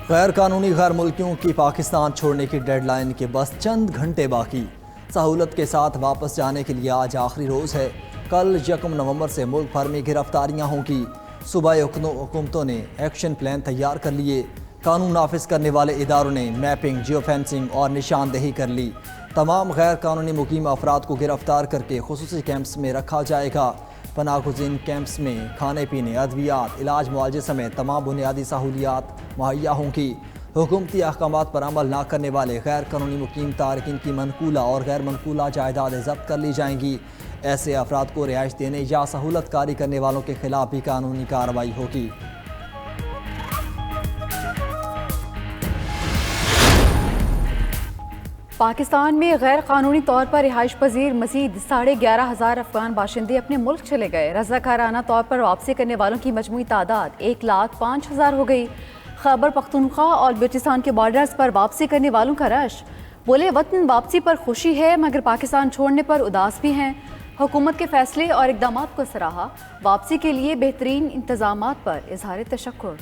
गैर कानूनी गैर मुल्कियों की पाकिस्तान छोड़ने की डेडलाइन के बस चंद घंटे बाकी। सहूलत के साथ वापस जाने के लिए आज आखिरी रोज़ है। कल 1 नवंबर से मुल्क भर में गिरफ्तारियां होंगी। सूबाई हुकूमतों ने एक्शन प्लान तैयार कर लिए। कानून नाफिज करने वाले इदारों ने मैपिंग, जियो फेंसिंग और निशानदेही कर ली। तमाम गैर कानूनी मुकीम अफराद को गिरफ्तार करके खुसूसी कैंप्स में रखा जाएगा। पनागुज़ीन कैंप्स में खाने पीने, अद्वियात, इलाज, मुआवजे समेत तमाम बुनियादी सहूलियात मुहैया होंगी। हुकूमती अहकामात पर अमल न करने वाले गैर कानूनी मुकीम तारकिन की मनकूला और गैर मनकूला जायदादें जब्त कर ली जाएंगी। ऐसे अफराद को रिहाइश देने या सहूलत कारी करने वालों के खिलाफ भी कानूनी कार्रवाई होगी। पाकिस्तान में गैर कानूनी तौर पर रिहाइश पजीर मजीद 11,500 अफगान बाशिंदे अपने मुल्क चले गए। रज़ाकाराना तौर पर वापसी करने वालों की मजमूई तादाद 1,05,000 हो गई। खैबर पख्तूनख्वा और बलूचिस्तान के बॉर्डर्स पर वापसी करने वालों का रश। बोले, वतन वापसी पर खुशी है मगर पाकिस्तान छोड़ने पर उदास भी हैं। हुकूमत के फैसले और इकदामात को सराहा। वापसी के लिए बेहतरीन इंतजामात पर इजहार तशक्कुर।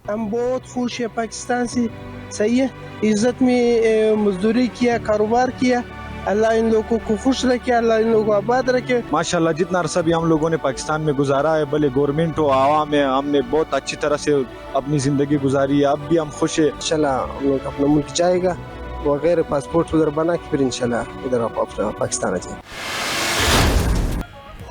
हम बहुत खुश है पाकिस्तान से। सही है, इज्जत में मजदूरी किया, कारोबार किया। अल्लाह इन लोगों को खुश रखे, अल्लाह इन लोगों को आबाद रखे। माशाल्लाह जितना अरसा भी हम लोगों ने पाकिस्तान में गुजारा है, भले गवर्नमेंट हो आवाम है, हमने बहुत अच्छी तरह से अपनी जिंदगी गुजारी है। अब भी हम खुश है। इंशाल्लाह हम लोग अपना मुल्क जाएगा वगैरह, पासपोर्ट उधर बना के फिर इंशाल्लाह इधर अपना पाकिस्तान आ जाए।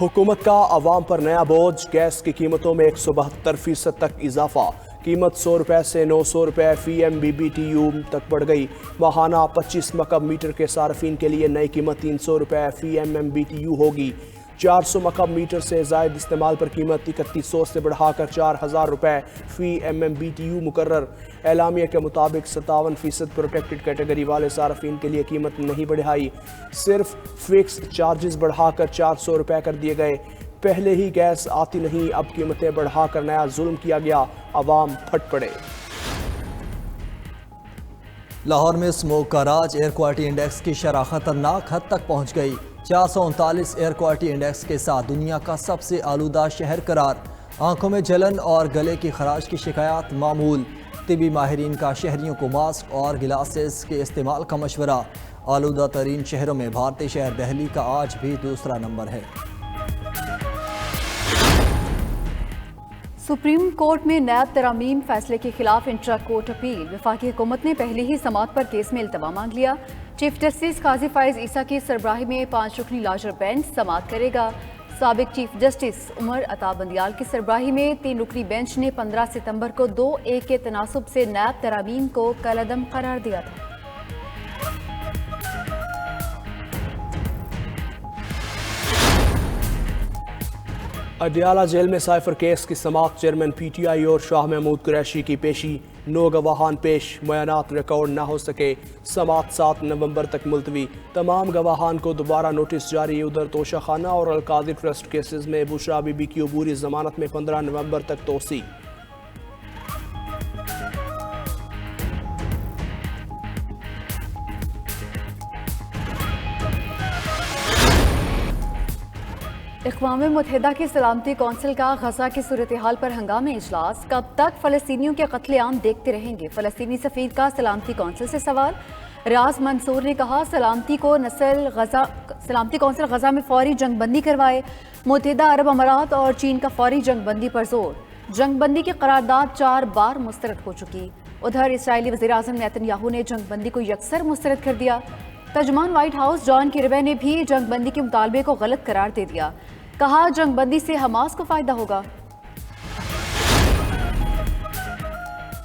हुकूमत का अवाम पर नया बोझ। गैस की कीमतों में 172% तक इजाफा। कीमत 100 रुपये से 900 रुपये FMBBTU तक बढ़ गई। माहाना 25 मकब मीटर के सार्फिन के लिए नई कीमत 300 रुपये FMBTU होगी। 400 मकब मीटर से ज़ायद इस्तेमाल पर कीमत 3100 से बढ़ाकर 4000 रुपये FMBTU मुकर्रर। एलामिया के मुताबिक 57% प्रोटेक्टेड कैटेगरी वाले सार्फिन के लिए कीमत नहीं बढ़ाई, सिर्फ फिक्स चार्जेस बढ़ाकर 400 रुपये कर दिए गए। पहले ही गैस आती नहीं, अब कीमतें बढ़ाकर नया जुल्म किया गया। अवाम फट पड़े। लाहौर में स्मोक का राज। एयर क्वालिटी इंडेक्स की शरह खतरनाक हद तक पहुंच गई। 439 एयर क्वालिटी इंडेक्स के साथ दुनिया का सबसे आलूदा शहर करार। आंखों में जलन और गले की खराश की शिकायत मामूल। तिबी माहिरीन का शहरियों को मास्क और गिलासेस के इस्तेमाल का मशवरा। आलूदा तरीन शहरों में भारतीय शहर दिल्ली का आज भी दूसरा नंबर है। सुप्रीम कोर्ट में नैब तरामीम फैसले के खिलाफ इंट्रा कोर्ट अपील। वफाकी हुकूमत ने पहले ही समाअत पर केस में इल्तवा मांग लिया। चीफ जस्टिस काजी फाइज ईसा की सरबराही में 5 रुकनी लार्जर बेंच समाअत करेगा। साबिक चीफ जस्टिस उमर अता बंदियाल की सरबराही में 3 रुकनी बेंच ने 15 सितंबर को 2-1 के तनासुब से नैब तरामीम को कलअदम करार दिया था। अडियाला जेल में साइफर केस की समाअत। चेयरमैन PTI और शाह महमूद कुरैशी की पेशी। 9 गवाहान पेश, बयानात रिकॉर्ड ना हो सके। समाअत 7 नवंबर तक मुलतवी। तमाम गवाहान को दोबारा नोटिस जारी। उधर तोशा खाना और अलकाजी ट्रस्ट केसेस में बुशरा बीबी की अबूरी जमानत में 15 नवंबर तक तोसी। अक़वाम मुत्तहिदा की सलामती कौंसिल का गजा की सूरत हाल पर हंगामी इजलास। कब तक फ़लस्तीनियों के कत्लेआम देखते रहेंगे? फ़लस्तीनी सफ़ीर का सलामती कौंसिल से सवाल। राज मंसूर ने कहा, सलामती कौंसिल गजा में फौरी जंगबंदी करवाए। मुत्तहिदा अरब अमारात और चीन का फौरी जंगबंदी पर जोर। जंगबंदी की करारदाद 4 बार मुस्तरद हो चुकी। उधर इसराइली वज़ीर आज़म नेतन्याहू ने जंगबंदी को यकसर मुस्तरद कर दिया। तर्जुमान व्हाइट हाउस जॉन किर्बी ने भी जंगबंदी के मुतालबे को गलत करार दे दिया। कहा, जंगबंदी से हमास को फायदा होगा।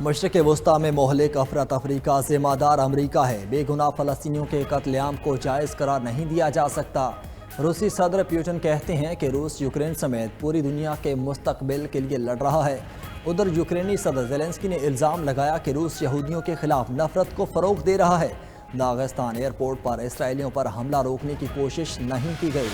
मशरिक़ वस्ता में मोहलिक अफरा तफरी का ज़िम्मेदार अमरीका है। बेगुनाह फ़लस्तीनियों के कत्लेआम को जायज़ करार नहीं दिया जा सकता। रूसी सदर पुतिन कहते हैं कि रूस यूक्रेन समेत पूरी दुनिया के मुस्तकबिल के लिए लड़ रहा है। उधर यूक्रेनी सदर ज़ेलेंस्की ने इल्ज़ाम लगाया कि रूस यहूदियों के खिलाफ नफरत को फ़रोग़ दे रहा है। दागिस्तान एयरपोर्ट पर इसराइलियों पर हमला रोकने की कोशिश नहीं की गई।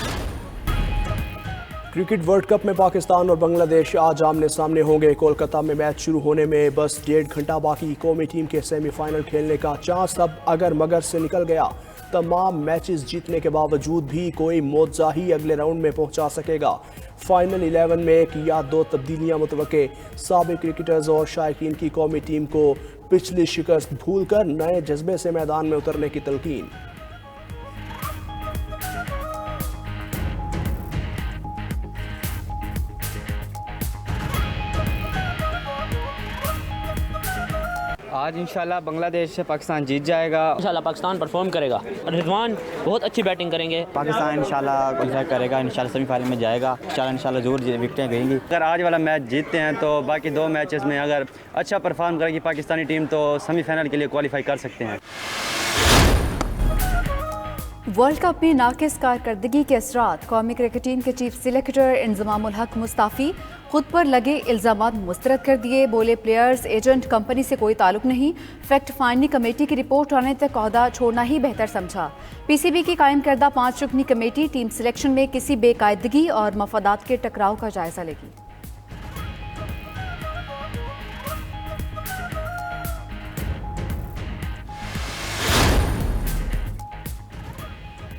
क्रिकेट वर्ल्ड कप में पाकिस्तान और बांग्लादेश आज आमने सामने होंगे। कोलकाता में मैच शुरू होने में बस 1.5 घंटा बाकी। कौमी टीम के सेमीफाइनल खेलने का चांस अब अगर मगर से निकल गया। तमाम मैचेस जीतने के बावजूद भी कोई मोजा ही अगले राउंड में पहुंचा सकेगा। फाइनल 11 में 1 या 2 तब्दीलियां मुतवक्के। साबिक क्रिकेटर्स और शायकीन की कौमी टीम को पिछली शिकस्त भूलकर नए जज्बे से मैदान में उतरने की तलकीन। आज इंशाल्लाह बांग्लादेश से पाकिस्तान जीत जाएगा। इंशाल्लाह पाकिस्तान परफॉर्म करेगा और रिजवान बहुत अच्छी बैटिंग करेंगे। पाकिस्तान इंशाल्लाह क्वालीफाई करेगा, इंशाल्लाह सेमीफाइनल में जाएगा। इंशाल्लाह ज़रूर विकेटें गएंगी। अगर आज वाला मैच जीतते हैं तो बाकी 2 मैचेस में अगर अच्छा परफॉर्म करेगी पाकिस्तानी टीम तो सेमीफाइनल के लिए क्वालिफाई कर सकते हैं। वर्ल्ड कप में नाकिस कारकर्दगी के असरात। कौमी क्रिकेट टीम के चीफ सिलेक्टर इंजमामुल हक मुस्ताफ़ी खुद पर लगे इल्ज़ामात मुस्तरद कर दिए। बोले प्लेयर्स एजेंट कंपनी से कोई ताल्लुक नहीं। फैक्ट फाइंडिंग कमेटी की रिपोर्ट आने तक ओहदा छोड़ना ही बेहतर समझा। पीसीबी की कायम करदा 5 रुकनी कमेटी टीम सिलेक्शन में किसी बेकायदगी और मफादात के टकराव का जायजा लेगी।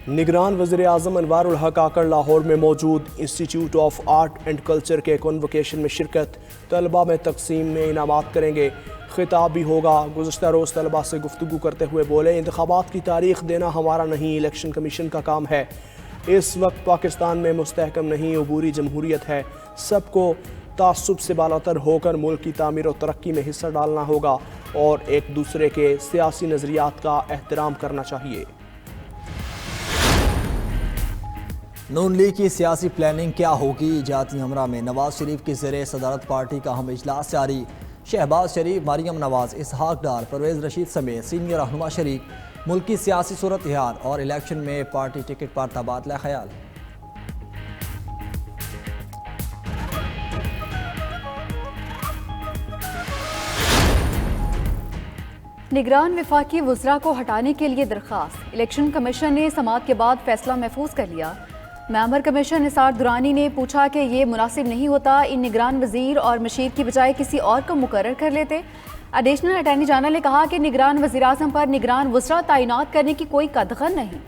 निगरान वज़ीर आज़म अनवारुल हक आकर लाहौर में मौजूद institute of art and culture के कॉन्वोकेशन में शिरकत। तलबा में तकसीम में इनामात करेंगे, खिताब भी होगा। गुज़श्ता रोज़ तलबा से गुफ्तगू करते हुए बोले इंतखाबात की तारीख देना हमारा नहीं, इलेक्शन कमीशन का काम है। इस वक्त पाकिस्तान में मुस्तहकम नहीं अबूरी जमहूरियत है। सबको तासुब से बालातर होकर मुल्क की तामीर और तरक्की में हिस्सा डालना होगा और एक दूसरे के सियासी नज़रियात का एहतराम करना चाहिए। नून लीग की सियासी प्लानिंग क्या होगी। जाती हमरा में नवाज शरीफ की ज़ेरे सदारत पार्टी का अहम इजलास जारी। शहबाज शरीफ, मरियम नवाज, इसहाक डार, परवेज़ रशीद समेत सीनियर रहनुमा शरीक। मुल्क की सियासी सूरत हाल और इलेक्शन में पार्टी टिकट पर तबादला ख्याल। निगरान वफाकी वज़रा को हटाने के लिए दरख्वास्त। इलेक्शन कमीशन ने समाअत के बाद फैसला महफूज कर लिया। मेंबर कमीशन निसार दुरानी ने पूछा कि ये मुनासिब नहीं होता, इन निगरान वजीर और मशीर की बजाय किसी और को मुकर्रर कर लेते। एडिशनल अटॉर्नी जनरल ने कहा कि निगरान वज़ीर आज़म पर निगरान वज़रा तैनात करने की कोई कदगन नहीं।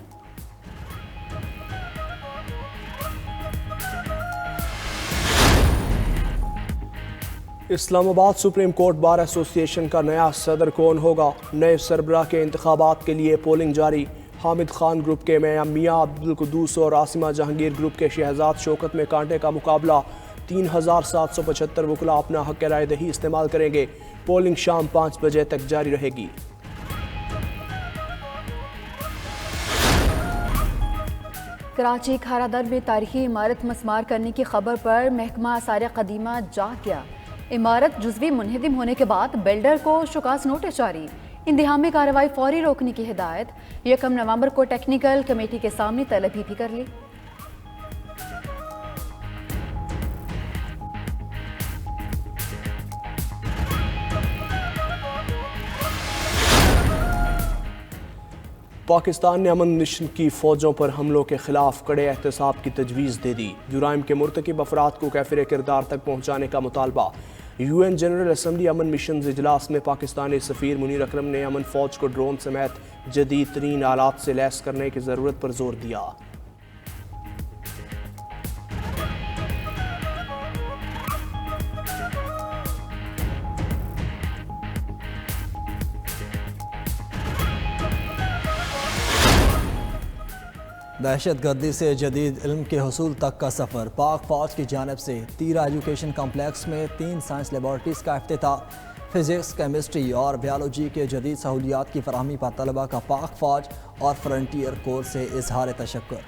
Islamabad supreme court bar association का नया सदर कौन होगा। नए सरबराह के इंतखाबात के लिए पोलिंग जारी। हामिद खान ग्रुप के मियाँ अब्दुल कुद्दूस और आसिमा जहांगीर ग्रुप के शहजाद शौकत में कांटे का मुकाबला। 3775 वकला अपना हक राय दही इस्तेमाल करेंगे। पोलिंग शाम 5 बजे तक जारी रहेगी। कराची खारादर में तारीखी इमारत मस्मार करने की खबर पर महकमा आसार कदीमा जाग गया। इमारत जुज़वी मुनहदिम होने के बाद बिल्डर को शुकास नोटिस जारी। इंतहामी कार्रवाई फौरी रोकने की हिदायत। 1 नवंबर को टेक्निकल कमेटी के सामने तलबी भी कर ली। पाकिस्तान ने अमन मिशन की फ़ौजों पर हमलों के खिलाफ कड़े एहतसाब की तजवीज़ दे दी। जुराइम के मुर्तकिब अफराद को कैफिर किरदार तक पहुँचाने का मुतालबा। UN जनरल असम्बली अमन मिशन इजलास में पाकिस्तानी सफ़ीर मुनीर अकरम ने अमन फ़ौज को ड्रोन समेत जदीद तरीन आलात से लैस करने की ज़रूरत पर जोर दिया। दहशत गर्दी से जदीद इल्म के हसूल तक का सफ़र। पाक फ़ौज की जानिब से तीरा एजुकेशन कम्प्लेक्स में 3 साइंस लेबॉर्ट्रीज़ का इफ्तिताह। फ़िज़िक्स, केमिस्ट्री और बायोलॉजी के जदीद सहूलियात की फराहमी पर तलबा का पाक फ़ौज और फ्रंटियर कोर से इजहार तशक्कुर।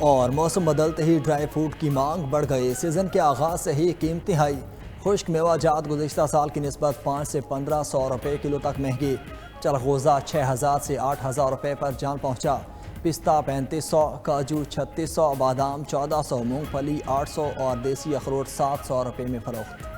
और मौसम बदलते ही ड्राई फ्रूट की मांग बढ़ गई। सीज़न के आगाज़ से ही कीमतें हाई। खुश्क मेवा जात गुज़िश्ता साल की निस्बत 5 से 1500 रुपये किलो तक महंगी। चरगोज़ा 6000 से 8000 रुपये पर जान पहुँचा। पिस्ता 3500, काजू 3600, बादाम 1400, मूंगफली 800 और देसी अखरोट 700 रुपये में फ़रोख्त।